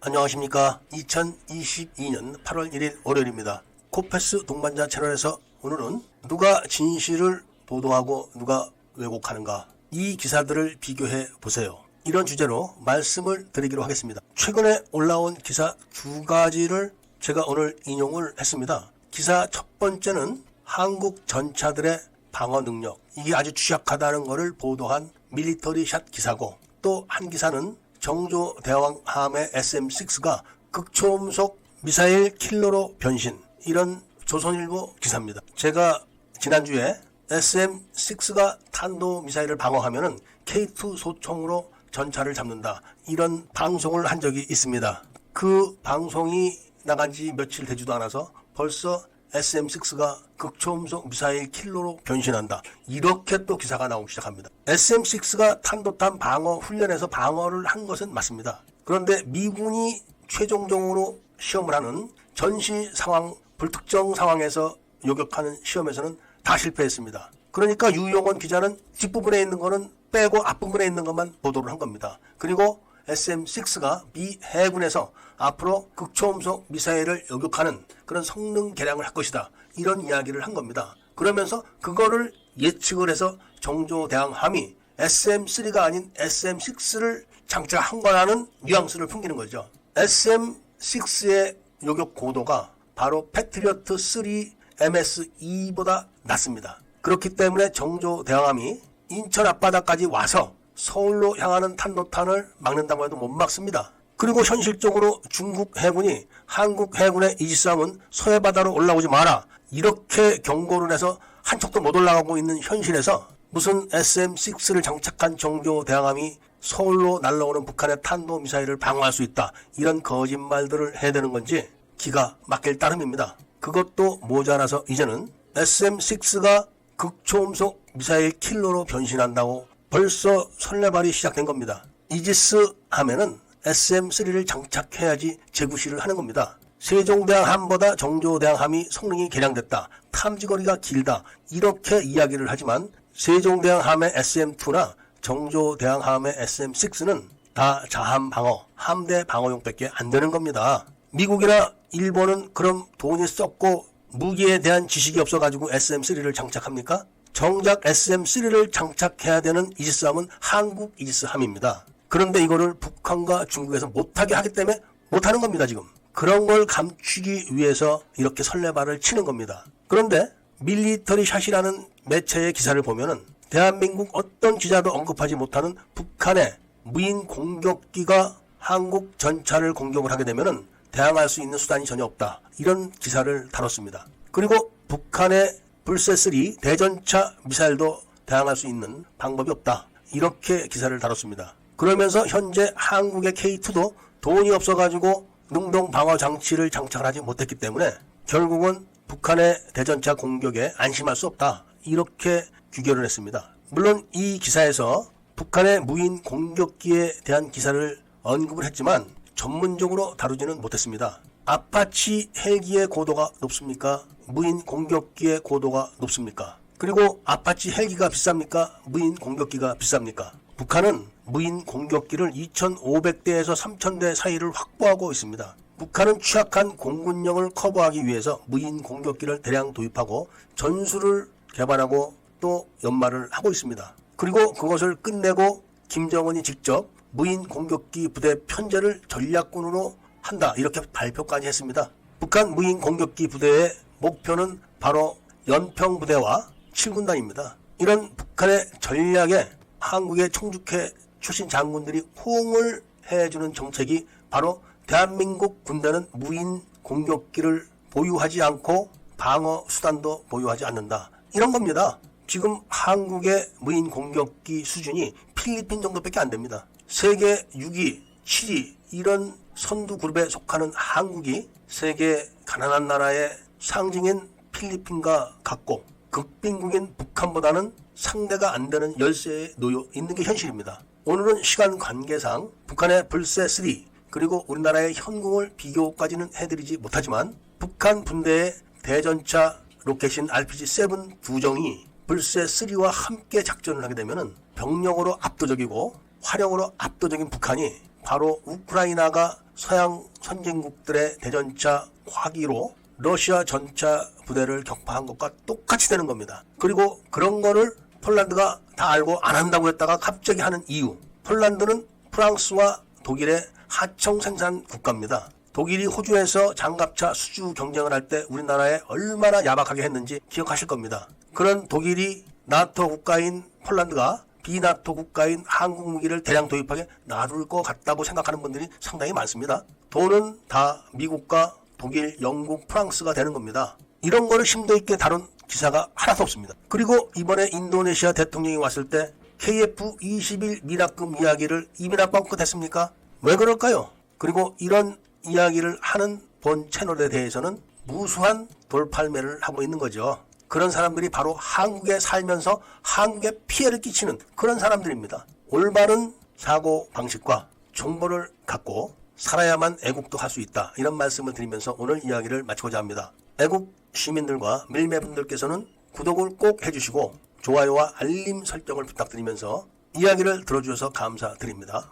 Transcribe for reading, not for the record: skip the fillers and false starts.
안녕하십니까. 2022년 8월 1일 월요일입니다. 코패스 동반자 채널에서 오늘은 누가 진실을 보도하고 누가 왜곡하는가, 이 기사들을 비교해 보세요. 이런 주제로 말씀을 드리기로 하겠습니다. 최근에 올라온 기사 두 가지를 제가 오늘 인용을 했습니다. 기사 첫 번째는 한국 전차들의 방어 능력, 이게 아주 취약하다는 것을 보도한 밀리터리 샷 기사고, 또 한 기사는 정조 대왕 함의 SM-6가 극초음속 미사일 킬러로 변신, 이런 조선일보 기사입니다. 제가 지난주에 SM-6가 탄도미사일을 방어하면은 K2 소총으로 전차를 잡는다, 이런 방송을 한 적이 있습니다. 그 방송이 나간 지 며칠 되지도 않아서 벌써 SM-6가 극초음속 미사일 킬러로 변신한다, 이렇게 또 기사가 나오기 시작합니다. SM-6가 탄도탄 방어 훈련에서 방어를 한 것은 맞습니다. 그런데 미군이 최종적으로 시험을 하는 전시 상황, 불특정 상황에서 요격하는 시험에서는 다 실패했습니다. 그러니까 유용원 기자는 뒷부분에 있는 거는 빼고 앞부분에 있는 것만 보도를 한 겁니다. 그리고 SM-6가 미 해군에서 앞으로 극초음속 미사일을 요격하는 그런 성능 개량을 할 것이다, 이런 이야기를 한 겁니다. 그러면서 그거를 예측을 해서 정조대왕함이 SM-3가 아닌 SM-6를 장착한 거라는 뉘앙스를 풍기는 거죠. SM-6의 요격 고도가 바로 패트리어트 3 MS-2보다 낮습니다. 그렇기 때문에 정조대왕함이 인천 앞바다까지 와서 서울로 향하는 탄도탄을 막는다고 해도 못 막습니다. 그리고 현실적으로 중국 해군이 한국 해군의 이지스함은 서해바다로 올라오지 마라, 이렇게 경고를 해서 한 척도 못 올라가고 있는 현실에서 무슨 SM-6를 장착한 정조대왕함이 서울로 날라오는 북한의 탄도미사일을 방어할 수 있다, 이런 거짓말들을 해야 되는 건지 기가 막힐 따름입니다. 그것도 모자라서 이제는 SM-6가 극초음속 미사일 킬러로 변신한다고 벌써 설레발이 시작된 겁니다. 이지스 하면은 SM-3를 장착해야지 재구시를 하는 겁니다. 세종대왕함보다 정조대왕함이 성능이 개량됐다, 탐지거리가 길다, 이렇게 이야기를 하지만 세종대왕함의 SM-2나 정조대왕함의 SM-6는 다 자함 방어, 함대 방어용밖에 안 되는 겁니다. 미국이나 일본은 그럼 돈이 썩고 무기에 대한 지식이 없어가지고 SM-3를 장착합니까? 정작 SM-3를 장착해야 되는 이지스함은 한국 이지스함입니다. 그런데 이거를 북한과 중국에서 못하게 하기 때문에 못하는 겁니다. 지금 그런 걸 감추기 위해서 이렇게 설레발을 치는 겁니다. 그런데 밀리터리 샷이라는 매체의 기사를 보면은 대한민국 어떤 기자도 언급하지 못하는 북한의 무인 공격기가 한국 전차를 공격을 하게 되면은 대항할 수 있는 수단이 전혀 없다, 이런 기사를 다뤘습니다. 그리고 북한의 불세3 대전차 미사일도 대항할 수 있는 방법이 없다, 이렇게 기사를 다뤘습니다. 그러면서 현재 한국의 K2도 돈이 없어가지고 능동 방어 장치를 장착을 하지 못했기 때문에 결국은 북한의 대전차 공격에 안심할 수 없다, 이렇게 규결을 했습니다. 물론 이 기사에서 북한의 무인 공격기에 대한 기사를 언급을 했지만 전문적으로 다루지는 못했습니다. 아파치 헬기의 고도가 높습니까? 무인 공격기의 고도가 높습니까? 그리고 아파치 헬기가 비쌉니까? 무인 공격기가 비쌉니까? 북한은 무인 공격기를 2,500대에서 3,000대 사이를 확보하고 있습니다. 북한은 취약한 공군력을 커버하기 위해서 무인 공격기를 대량 도입하고 전술을 개발하고 또 연마를 하고 있습니다. 그리고 그것을 끝내고 김정은이 직접 무인 공격기 부대 편제를 전략군으로 한다, 이렇게 발표까지 했습니다. 북한 무인 공격기 부대의 목표는 바로 연평부대와 7군단입니다. 이런 북한의 전략에 한국의 청주회 출신 장군들이 호응을 해주는 정책이 바로 대한민국 군대는 무인 공격기를 보유하지 않고 방어 수단도 보유하지 않는다, 이런 겁니다. 지금 한국의 무인 공격기 수준이 필리핀 정도밖에 안 됩니다. 세계 6위, 7위 이런 선두 그룹에 속하는 한국이 세계 가난한 나라의 상징인 필리핀과 같고 극빈국인 북한보다는 상대가 안 되는 열세에 놓여 있는 게 현실입니다. 오늘은 시간 관계상 북한의 불세3 그리고 우리나라의 현궁을 비교까지는 해드리지 못하지만 북한 분대의 대전차 로켓인 RPG-7 두 정이 불세3와 함께 작전을 하게 되면 병력으로 압도적이고 화력으로 압도적인 북한이 바로 우크라이나가 서양 선진국들의 대전차 화기로 러시아 전차 부대를 격파한 것과 똑같이 되는 겁니다. 그리고 그런 거를 폴란드가 다 알고 안 한다고 했다가 갑자기 하는 이유. 폴란드는 프랑스와 독일의 하청 생산 국가입니다. 독일이 호주에서 장갑차 수주 경쟁을 할 때 우리나라에 얼마나 야박하게 했는지 기억하실 겁니다. 그런 독일이 나토 국가인 폴란드가 비나토 국가인 한국 무기를 대량 도입하게 놔둘 것 같다고 생각하는 분들이 상당히 많습니다. 돈은 다 미국과 독일, 영국, 프랑스가 되는 겁니다. 이런 거를 심도 있게 다룬 기사가 하나도 없습니다. 그리고 이번에 인도네시아 대통령이 왔을 때 KF-21 미납금 이야기를 입이나 뻥끗 했습니까? 왜 그럴까요? 그리고 이런 이야기를 하는 본 채널에 대해서는 무수한 돌팔매를 하고 있는 거죠. 그런 사람들이 바로 한국에 살면서 한국에 피해를 끼치는 그런 사람들입니다. 올바른 사고방식과 정보를 갖고 살아야만 애국도 할 수 있다. 이런 말씀을 드리면서 오늘 이야기를 마치고자 합니다. 애국 시민들과 밀매분들께서는 구독을 꼭 해주시고 좋아요와 알림 설정을 부탁드리면서 이야기를 들어주셔서 감사드립니다.